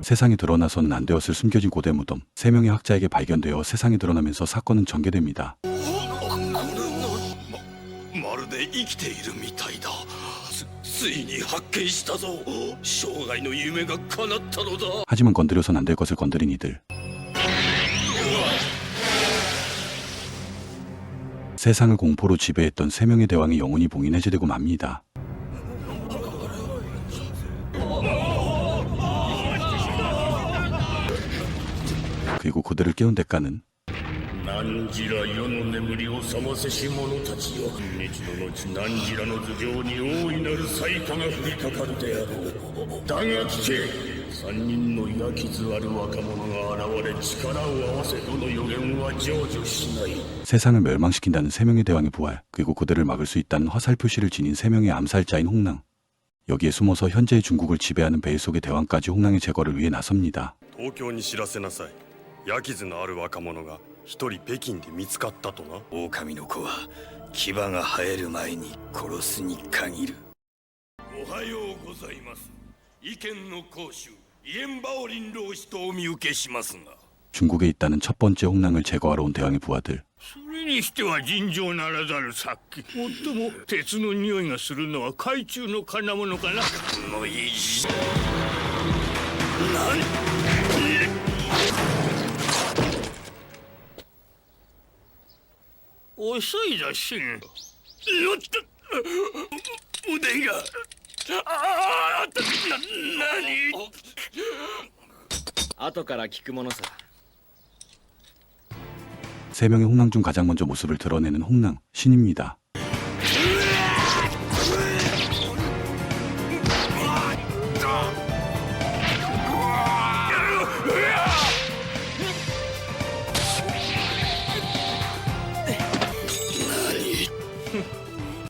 세상에 드러나서는 안 되었을 숨겨진 고대 무덤. 3명의 학자에게 발견되어 세상에 드러나면서 사건은 전개됩니다. まるで生きているみたいだ。ついに発見したぞ。生涯の夢が叶ったのだ。 하지만 건드려선 안 될 것을 건드린 이들. 세상을 공포로 지배했던 3명의 대왕이 영혼이 봉인해제되고 맙니다. 그리고 그들을 깨운 대가는 何時ら世の眠りを覚ませし者たちよ。日の後何時らの頭上に大いなる災禍が降りかかるであろう。だが聞け。3人の焼きずある若者が現れ力を合わせどの予言は成就しない。 세상을 멸망시킨다는 3명의 대왕의 부활, 그리고 그들을 막을 수 있다는 화살 표시를 지닌 3명의 암살자인 홍랑. 여기에 숨어서 현재의 중국을 지배하는 베일 속의 대왕까지 홍랑의 제거를 위해 나섭니다. 東京に知らせなさい。矢傷のある若者が一人北京で見つかったとな。狼の子は牙が生える前に殺すに限る。おはようございます。意見の講習イエンバオリン老師とお見受けしますが。 중국에 있다는 첫 번째 홍랑을 제거하러 온 대왕의 부하들. それにしては尋常ならざる殺気。もっとも鉄の匂いがするのは海中の金物かな。もういいし。なん。遅いだしん。のっと腕が。ああ、何。後から聞くものさ。 3명의 홍랑 중 가장 먼저 모습을 드러내는 홍랑, 신입니다.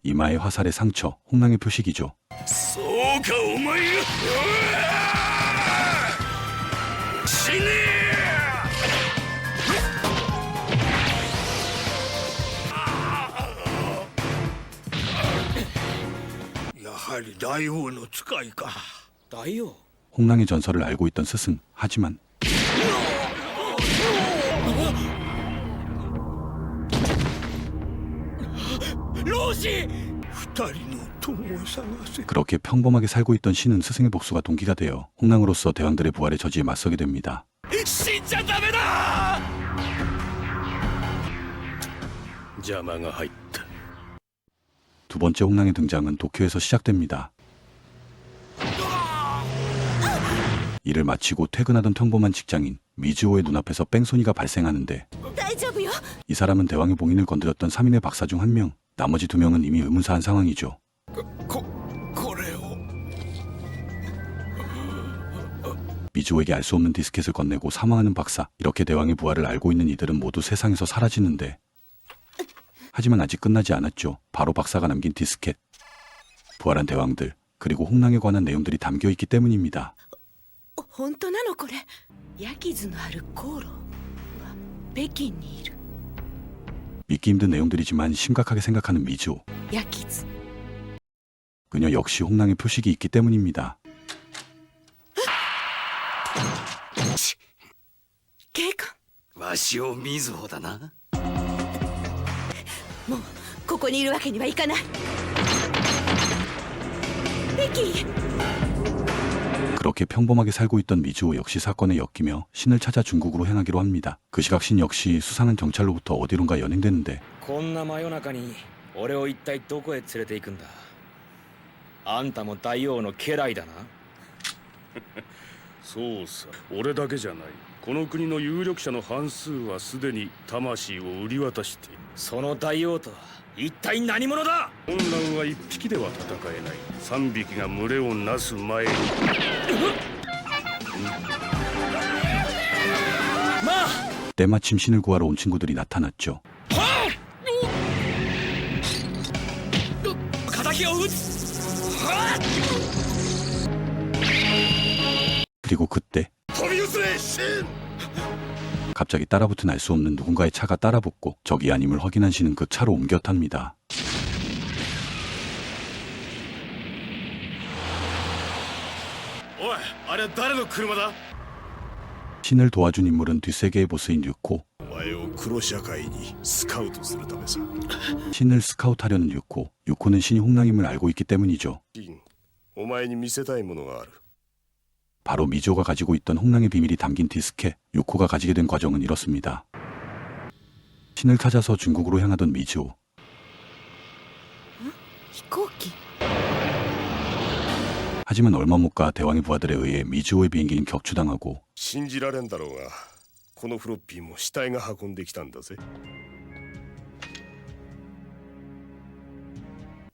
이마에 화살의 상처, 홍랑의 표식이죠. そうか、お前が。死ねえ。やはり大王の使いか。大王。 홍랑의 전설을 알고 있던 스승. 하지만 老子。二人の友を探せ。 그렇게 평범하게 살고 있던 신은 스승의 복수가 동기가 되어 홍랑으로서 대왕들의 부활의 저지에 맞서게 됩니다. 死んじゃダメだ。邪魔が入った。 두 번째 홍랑의 등장은 도쿄에서 시작됩니다. 일을 마치고 퇴근하던 평범한 직장인 미즈오의 눈앞에서 뺑소니가 발생하는데 이 사람은 대왕의 봉인을 건드렸던 3인의 박사 중 1명, 나머지 2명은 이미 의문사한 상황이죠. これを。 미즈오에게 알 수 없는 디스켓을 건네고 사망하는 박사. 이렇게 대왕의 부활을 알고 있는 이들은 모두 세상에서 사라지는데 하지만 아직 끝나지 않았죠. 바로 박사가 남긴 디스켓. 부활한 대왕들, 그리고 홍랑에 관한 내용들이 담겨있기 때문입니다. 本当なのこれ。焼き傷のある航路は北京にいる。 믿기 힘든 내용들이지만 심각하게 생각하는 미즈오. 焼き傷。 그녀 역시 홍랑의 표식이 있기 때문입니다. 警官。わしを見ずほだな。もうここにいるわけにはいかない。北京へ。 그렇게 평범하게 살고 있던 미즈오 역시 사건에 엮이며 신을 찾아 중국으로 향하기로 합니다. 그 시각 신 역시 수상한 경찰로부터 어디론가 연행되는데 こんな真夜中に俺を一体どこへ連れて行くんだ。あんたも大王の家来だな。そうさ、俺だけじゃない。この国の有力者の半数はすでに魂を売り渡している。その大王とは一体何者だ。混乱は1匹では戦えない。3匹が群れをなす前に。まあ 때마침 신을 구하러 온 친구들이 나타났죠. 敵を撃つ。 그리고 그때 飛び移れ、シン。 갑자기 따라붙은 알 수 없는 누군가의 차가 따라붙고 적이 아님을 확인한 신은 그 차로 옮겨 탑니다. おい、あれは誰の車だ。 신을 도와준 인물은 뒷세계의 보스인 유코. お前を黒社会にスカウトするためさ。 신을 스카우트하려는 유코. 유코는 신이 홍랑임을 알고 있기 때문이죠. お前に見せたいものがある。 바로 미조가 가지고 있던 홍랑의 비밀이 담긴 디스켓. 유코가 가지게 된 과정은 이렇습니다. 신을 찾아서 중국으로 향하던 미조. 飛行機。 하지만 얼마 못 가 대왕의 부하들에 의해 미주오의 비행기는 격추당하고 信じられんだろうが、このフロッピーも死体が運んできたんだぜ。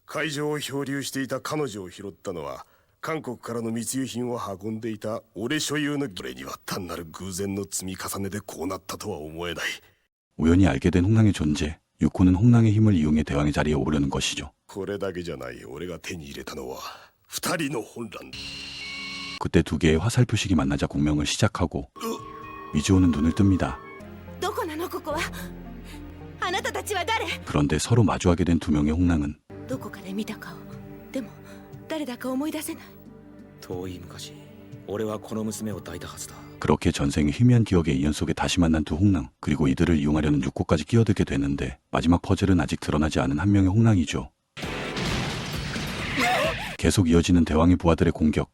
海上を漂流していた彼女を拾ったのは、韓国からの密輸品を運んでいた俺所有のこれには単なる偶然の積み重ねでこうなったとは思えない。 우연히 알게 된 홍랑의 존재. 유코는 홍랑의 힘을 이용해 대왕의 자리에 오르려는 것이죠. これだけじゃない。俺が手に入れたのは二人の本乱。 그때 두 개의 화살 표식이 만나자 공명을 시작하고 미주오는 눈을 뜹니다. どこなのここは。あなたたちは誰。 그런데 서로 마주하게 된 두名의 홍랑은 どこかで見た顔。でも誰だか思い出せない。遠い昔俺はこの娘を抱いたはずだ。 그렇게 전생의 희미한 기억의 이연 속에 다시 만난 두 홍랑. 그리고 이들을 이용하려는 유코까지 끼어들게 되는데 마지막 퍼즐은 아직 드러나지 않은 한 명의 홍랑이죠. 계속 이어지는 대왕의 부하들의 공격.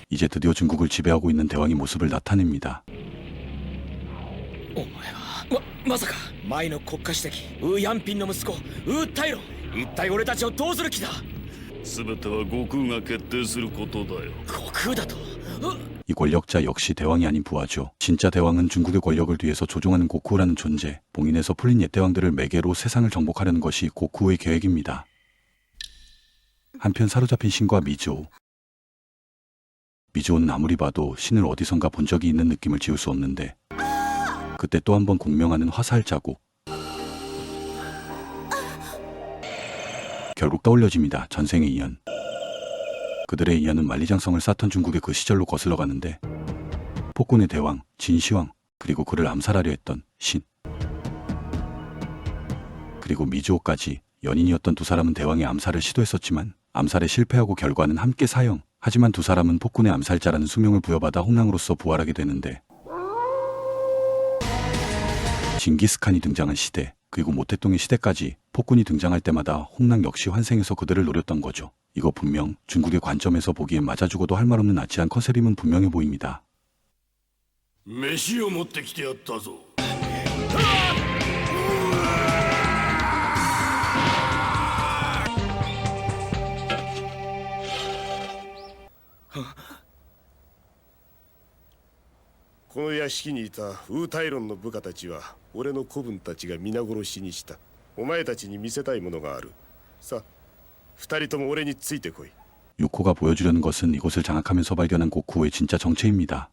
이제 드디어 중국을 지배하고 있는 대왕의 모습을 나타냅니다. お前はまさか前の国家主席ウー・ヤンピンの息子ウー・タイロン。一体俺たちをどうする気だ。全ては悟空が決定することだよ。悟空だと。 이 권력자 역시 대왕이 아닌 부하죠. 진짜 대왕은 중국의 권력을 뒤에서 조종하는 고쿠라는 존재. 봉인에서 풀린 옛 대왕들을 매개로 세상을 정복하려는 것이 고쿠의 계획입니다. 한편 사로잡힌 신과 미주오. 미주오는 아무리 봐도 신을 어디선가 본 적이 있는 느낌을 지울 수 없는데 그때 또 한 번 공명하는 화살 자국. 결국 떠올려집니다. 전생의 인연. 그들의 인연은 만리장성을 쌓던 중국의 그 시절로 거슬러 가는데 폭군의 대왕, 진시황, 그리고 그를 암살하려 했던 신, 그리고 미주오까지 연인이었던 두 사람은 대왕의 암살을 시도했었지만 암살에 실패하고 결과는 함께 사형. 하지만 두 사람은 폭군의 암살자라는 수명을 부여받아 홍랑으로서 부활하게 되는데 징기스칸이 등장한 시대, 그리고 모태똥의 시대까지 폭군이 등장할 때마다 홍랑 역시 환생해서 그들을 노렸던 거죠. 이거 분명 중국의 관점에서 보기엔 맞아 죽어도 할 말 없는 아치한 컨셉임은 분명해 보입니다. 飯を持ってきてやったぞ。 この屋敷にいたウー・タイロンの部下たちは俺の子分たちが皆殺しにした。お前たちに見せたいものがある。さあ二人とも俺についてこい。 유코가 보여주려는 것은 이곳을 장악하면서 발견한 고쿠의 진짜 정체입니다.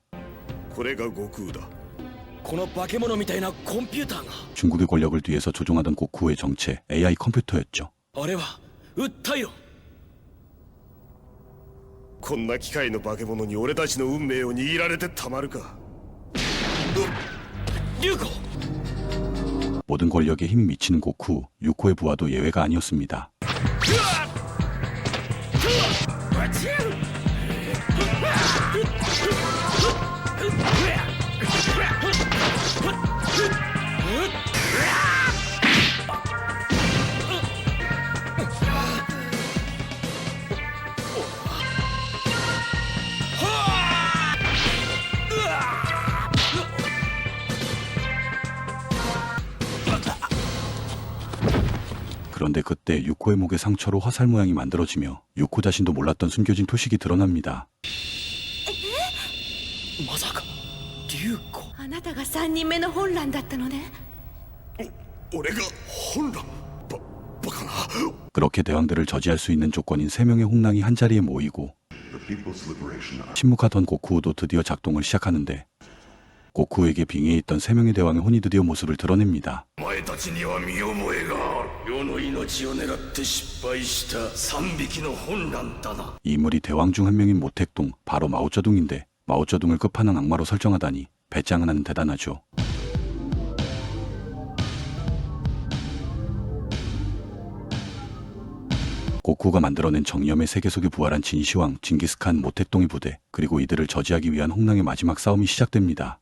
これが悟空だ。この化け物みたいなコンピューターが。 중국의 권력을 뒤에서 조종하던 고쿠의 정체, AI 컴퓨터였죠. あれはウッタイロン。こんな機械の化け物に俺たちの運命を握られてたまるか。 류코! 모든 권력에 힘이 미치는 고쿠, 유코의 부하도 예외가 아니었습니다. 그런데 그때 유코의 목에 상처로 화살 모양이 만들어지며 유코 자신도 몰랐던 숨겨진 토식이 드러납니다. まさか龍子。あなたが3人目の本乱だったのね。俺が本乱。バカな。 그렇게 대왕들을 저지할 수 있는 조건인 3명의 홍랑이 한자리에 모이고 침묵하던 고쿠도 드디어 작동을 시작하는데 고쿠에게 빙의해 있던 세 명의 대왕의 혼이 드디어 모습을 드러냅니다. お前たちには見覚えがある。世の命を狙って失敗した3匹の혼란だな。 이 인물이 대왕 중 한 명인 모택동, 바로 마오쩌둥인데 마오쩌둥을 끝판왕 악마로 설정하다니 배짱은 하는 대단하죠. 고쿠가 만들어낸 정념의 세계 속에 부활한 진시황, 징기스칸, 모택동의 부대, 그리고 이들을 저지하기 위한 홍랑의 마지막 싸움이 시작됩니다.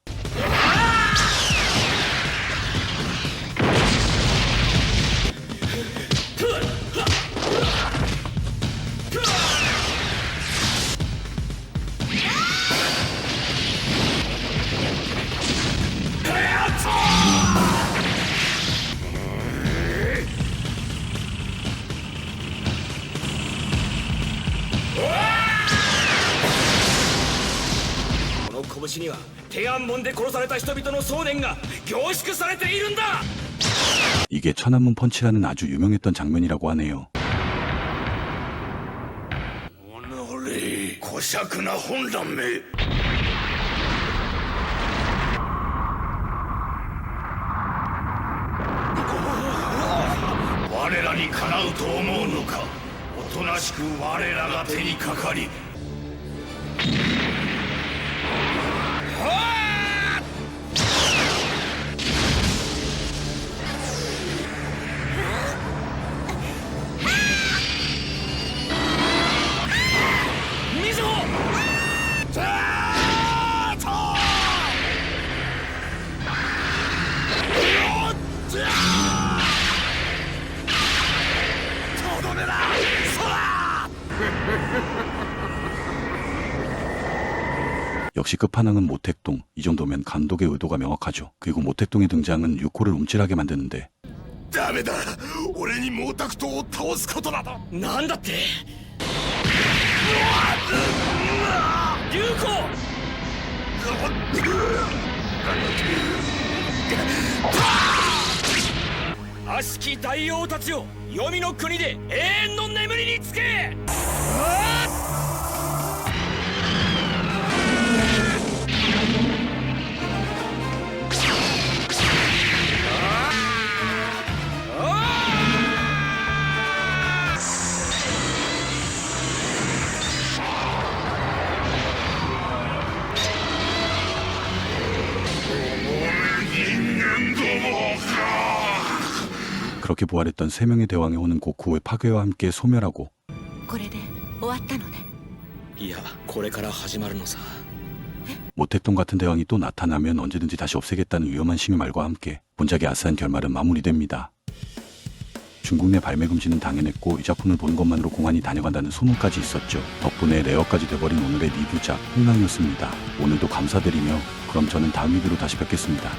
この拳には天安門で殺された人々の想念が凝縮されているんだ。 이게 천안문 펀치라는 아주 유명했던 장면이라고 하네요. おのれ小尺な혼란め。我らにかなうと思うのか。おとなしく我らが手にかかり。みずほ역시 끝판왕은 모택동, 이 정도면 감독의 의도가 명확하죠. 그리고 모택동의 등장은 유코를 움찔하게 만드는데 ダメだ俺に毛沢東を倒すことなどなんだって流行悪しき大王たちを黄泉の国で永遠の眠りにつけ。그렇게 부활했던 세 명의 대왕의 혼은 고쿠의 파괴와 함께 소멸하고 これで終わったのね。いやこれから始まるのさ。 모택동 같은 대왕이 또 나타나면 언제든지 다시 없애겠다는 위험한 싱의 말과 함께 본작의 아스한 결말은 마무리됩니다. 중국 내 발매 금지는 당연했고 이 작품을 본 것만으로 공안이 다녀간다는 소문까지 있었죠. 덕분에 레어까지 돼버린 오늘의 리뷰작 홍랑이었습니다. 오늘도 감사드리며 그럼 저는 다음 리뷰로 다시 뵙겠습니다.